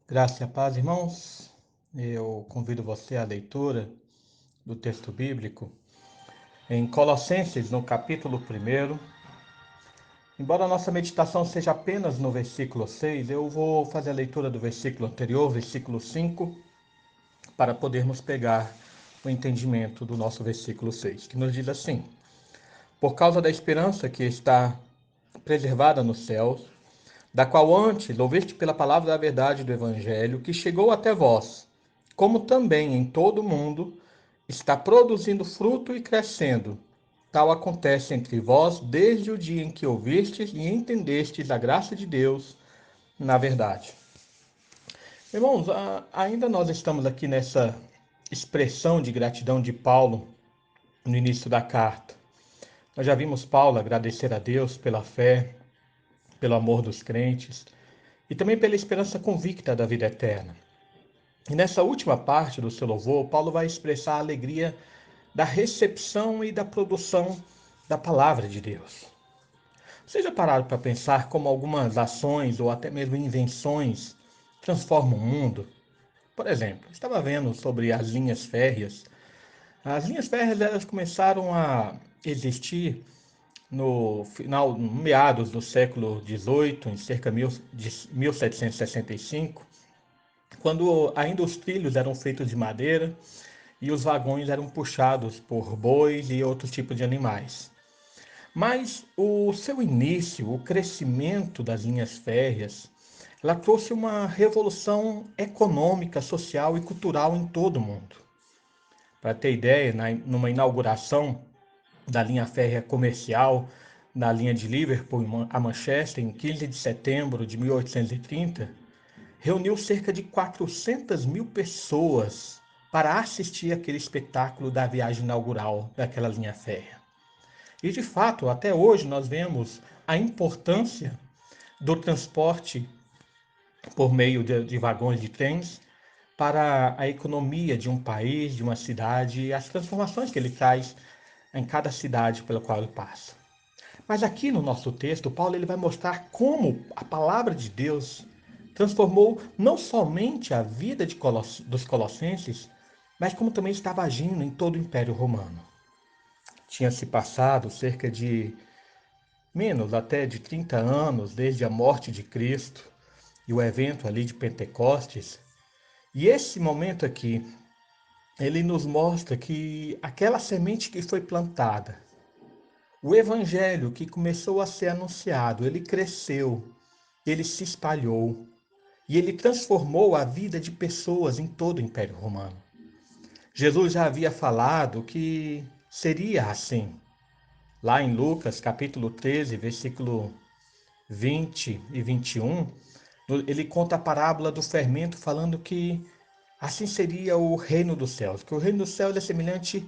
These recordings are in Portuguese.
Graça e a paz, irmãos. Eu convido você à leitura do texto bíblico em Colossenses, no capítulo 1. Embora a nossa meditação seja apenas no versículo 6, eu vou fazer a leitura do versículo anterior, versículo 5, para podermos pegar o entendimento do nosso versículo 6, que nos diz assim: Por causa da esperança que está preservada nos céus, da qual antes ouviste pela palavra da verdade do Evangelho, que chegou até vós, como também em todo o mundo está produzindo fruto e crescendo. Tal acontece entre vós desde o dia em que ouvistes e entendestes a graça de Deus na verdade. Irmãos, ainda nós estamos aqui nessa expressão de gratidão de Paulo no início da carta. Nós já vimos Paulo agradecer a Deus pela fé, pelo amor dos crentes e também pela esperança convicta da vida eterna. E nessa última parte do seu louvor, Paulo vai expressar a alegria da recepção e da produção da palavra de Deus. Vocês já pararam para pensar como algumas ações ou até mesmo invenções transformam o mundo? Por exemplo, estava vendo sobre as linhas férreas. As linhas férreas elas começaram a existir no final, meados do século XVIII, em cerca de 1765, quando ainda os trilhos eram feitos de madeira e os vagões eram puxados por bois e outros tipos de animais. Mas o seu início, o crescimento das linhas férreas, ela trouxe uma revolução econômica, social e cultural em todo o mundo. Para ter ideia, numa inauguração da linha férrea comercial na linha de Liverpool a Manchester, em 15 de setembro de 1830, reuniu cerca de 400 mil pessoas para assistir aquele espetáculo da viagem inaugural daquela linha férrea. E de fato, até hoje nós vemos a importância do transporte por meio de vagões de trens para a economia de um país, de uma cidade e as transformações que ele traz em cada cidade pela qual ele passa. Mas aqui no nosso texto, Paulo ele vai mostrar como a palavra de Deus transformou não somente a vida dos colossenses, mas como também estava agindo em todo o Império Romano. Tinha se passado cerca de menos até de 30 anos desde a morte de Cristo e o evento ali de Pentecostes. E esse momento aqui, ele nos mostra que aquela semente que foi plantada, o evangelho que começou a ser anunciado, ele cresceu, ele se espalhou e ele transformou a vida de pessoas em todo o Império Romano. Jesus já havia falado que seria assim. Lá em Lucas, capítulo 13, versículo 20 e 21, ele conta a parábola do fermento, falando que assim seria o reino dos céus, que o reino dos céus é semelhante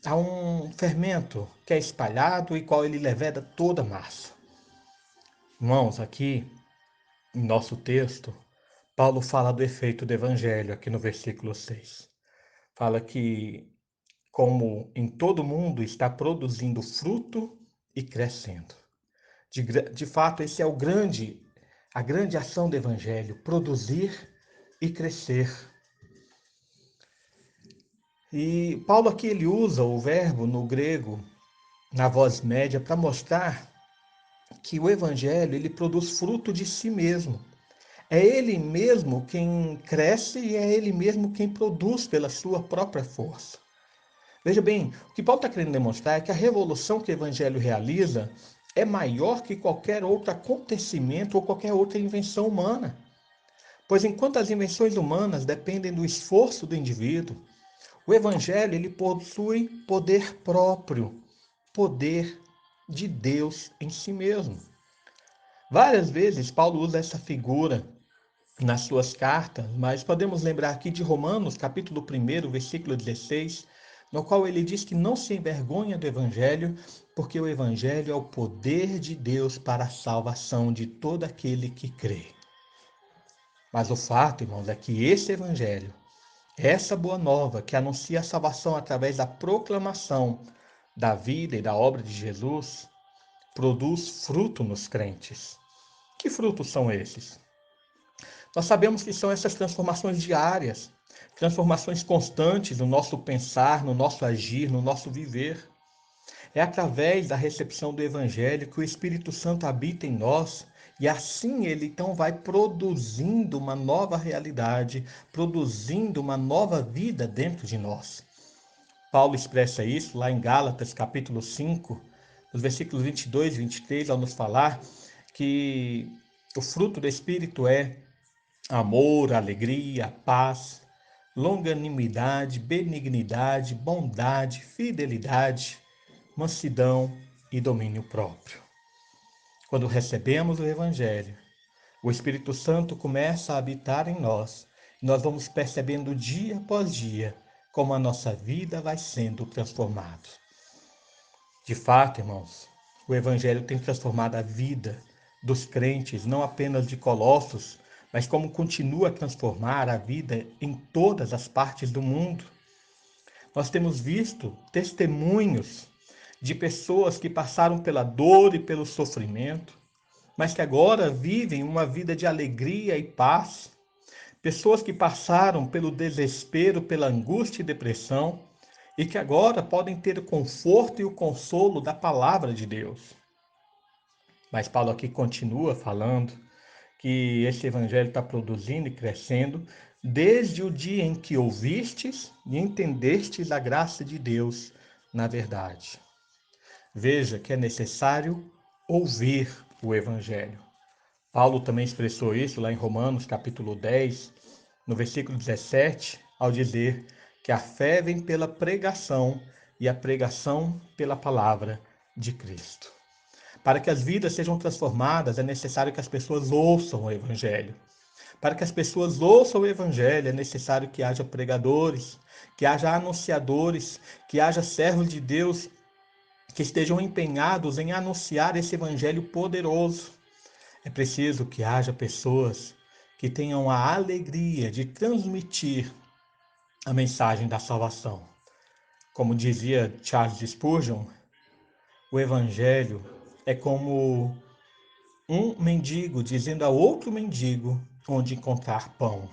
a um fermento que é espalhado e qual ele leveda toda a massa. Irmãos, aqui em nosso texto, Paulo fala do efeito do evangelho aqui no versículo 6. Fala que como em todo mundo está produzindo fruto e crescendo. De fato, esse é a grande ação do evangelho, produzir e crescer. E Paulo aqui ele usa o verbo no grego, na voz média, para mostrar que o evangelho ele produz fruto de si mesmo. É ele mesmo quem cresce e é ele mesmo quem produz pela sua própria força. Veja bem, o que Paulo está querendo demonstrar é que a revolução que o evangelho realiza é maior que qualquer outro acontecimento ou qualquer outra invenção humana. Pois enquanto as invenções humanas dependem do esforço do indivíduo, o evangelho ele possui poder próprio, poder de Deus em si mesmo. Várias vezes Paulo usa essa figura nas suas cartas, mas podemos lembrar aqui de Romanos, capítulo 1, versículo 16, no qual ele diz que não se envergonha do evangelho, porque o evangelho é o poder de Deus para a salvação de todo aquele que crê. Mas o fato, irmãos, é que esse evangelho, essa boa nova que anuncia a salvação através da proclamação da vida e da obra de Jesus, produz fruto nos crentes. Que frutos são esses? Nós sabemos que são essas transformações diárias, transformações constantes no nosso pensar, no nosso agir, no nosso viver. É através da recepção do Evangelho que o Espírito Santo habita em nós e assim ele então vai produzindo uma nova realidade, produzindo uma nova vida dentro de nós. Paulo expressa isso lá em Gálatas, capítulo 5, nos versículos 22 e 23, ao nos falar que o fruto do Espírito é amor, alegria, paz, longanimidade, benignidade, bondade, fidelidade, mansidão e domínio próprio. Quando recebemos o Evangelho, o Espírito Santo começa a habitar em nós e nós vamos percebendo dia após dia como a nossa vida vai sendo transformada. De fato, irmãos, o Evangelho tem transformado a vida dos crentes, não apenas de Colossos, mas como continua a transformar a vida em todas as partes do mundo. Nós temos visto testemunhos de pessoas que passaram pela dor e pelo sofrimento, mas que agora vivem uma vida de alegria e paz. Pessoas que passaram pelo desespero, pela angústia e depressão, e que agora podem ter o conforto e o consolo da palavra de Deus. Mas Paulo aqui continua falando que esse evangelho está produzindo e crescendo desde o dia em que ouvistes e entendestes a graça de Deus na verdade. Veja que é necessário ouvir o evangelho. Paulo também expressou isso lá em Romanos, capítulo 10, no versículo 17, ao dizer que a fé vem pela pregação e a pregação pela palavra de Cristo. Para que as vidas sejam transformadas, é necessário que as pessoas ouçam o Evangelho. Para que as pessoas ouçam o Evangelho, é necessário que haja pregadores, que haja anunciadores, que haja servos de Deus que estejam empenhados em anunciar esse Evangelho poderoso. É preciso que haja pessoas que tenham a alegria de transmitir a mensagem da salvação. Como dizia Charles Spurgeon, o Evangelho é como um mendigo dizendo a outro mendigo onde encontrar pão.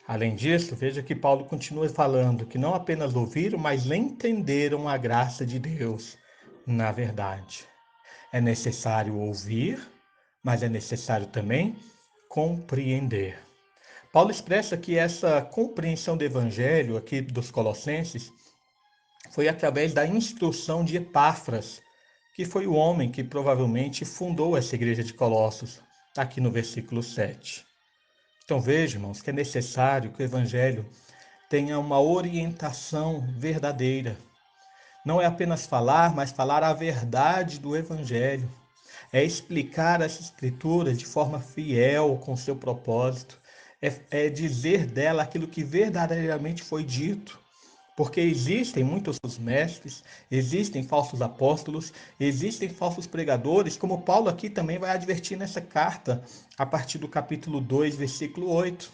Além disso, veja que Paulo continua falando que não apenas ouviram, mas entenderam a graça de Deus na verdade. É necessário ouvir, mas é necessário também compreender. Paulo expressa que essa compreensão do evangelho aqui dos Colossenses foi através da instrução de Epáfras, que foi o homem que provavelmente fundou essa igreja de Colossos, aqui no versículo 7. Então vejam, irmãos, que é necessário que o evangelho tenha uma orientação verdadeira. Não é apenas falar, mas falar a verdade do evangelho. É explicar as escrituras de forma fiel com seu propósito. É dizer dela aquilo que verdadeiramente foi dito. Porque existem muitos mestres, existem falsos apóstolos, existem falsos pregadores, como Paulo aqui também vai advertir nessa carta, a partir do capítulo 2, versículo 8.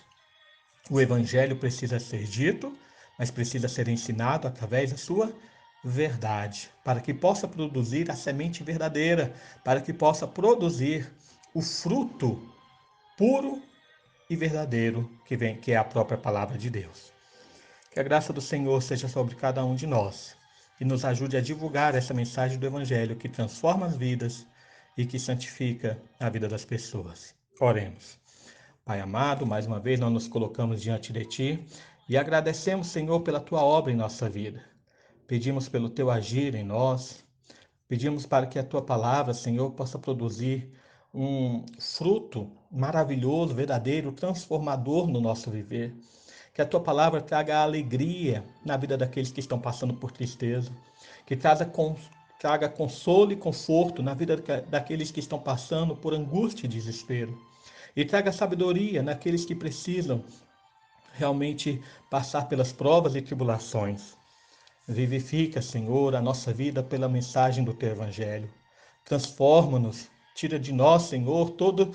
O evangelho precisa ser dito, mas precisa ser ensinado através da sua verdade, para que possa produzir a semente verdadeira, para que possa produzir o fruto puro e verdadeiro que é a própria palavra de Deus. Que a graça do Senhor seja sobre cada um de nós e nos ajude a divulgar essa mensagem do Evangelho que transforma as vidas e que santifica a vida das pessoas. Oremos. Pai amado, mais uma vez nós nos colocamos diante de Ti e agradecemos, Senhor, pela Tua obra em nossa vida. Pedimos pelo Teu agir em nós, pedimos para que a Tua palavra, Senhor, possa produzir um fruto maravilhoso, verdadeiro, transformador no nosso viver. Que a Tua palavra traga alegria na vida daqueles que estão passando por tristeza, que traga consolo e conforto na vida daqueles que estão passando por angústia e desespero. E traga sabedoria naqueles que precisam realmente passar pelas provas e tribulações. Vivifica, Senhor, a nossa vida pela mensagem do Teu Evangelho. Transforma-nos, tira de nós, Senhor, toda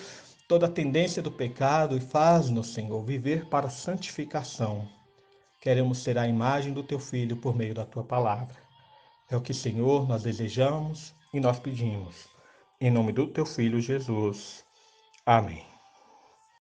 a tendência do pecado e faz-nos, Senhor, viver para a santificação. Queremos ser a imagem do Teu Filho por meio da Tua palavra. É o que, Senhor, nós desejamos e nós pedimos. Em nome do Teu Filho Jesus. Amém.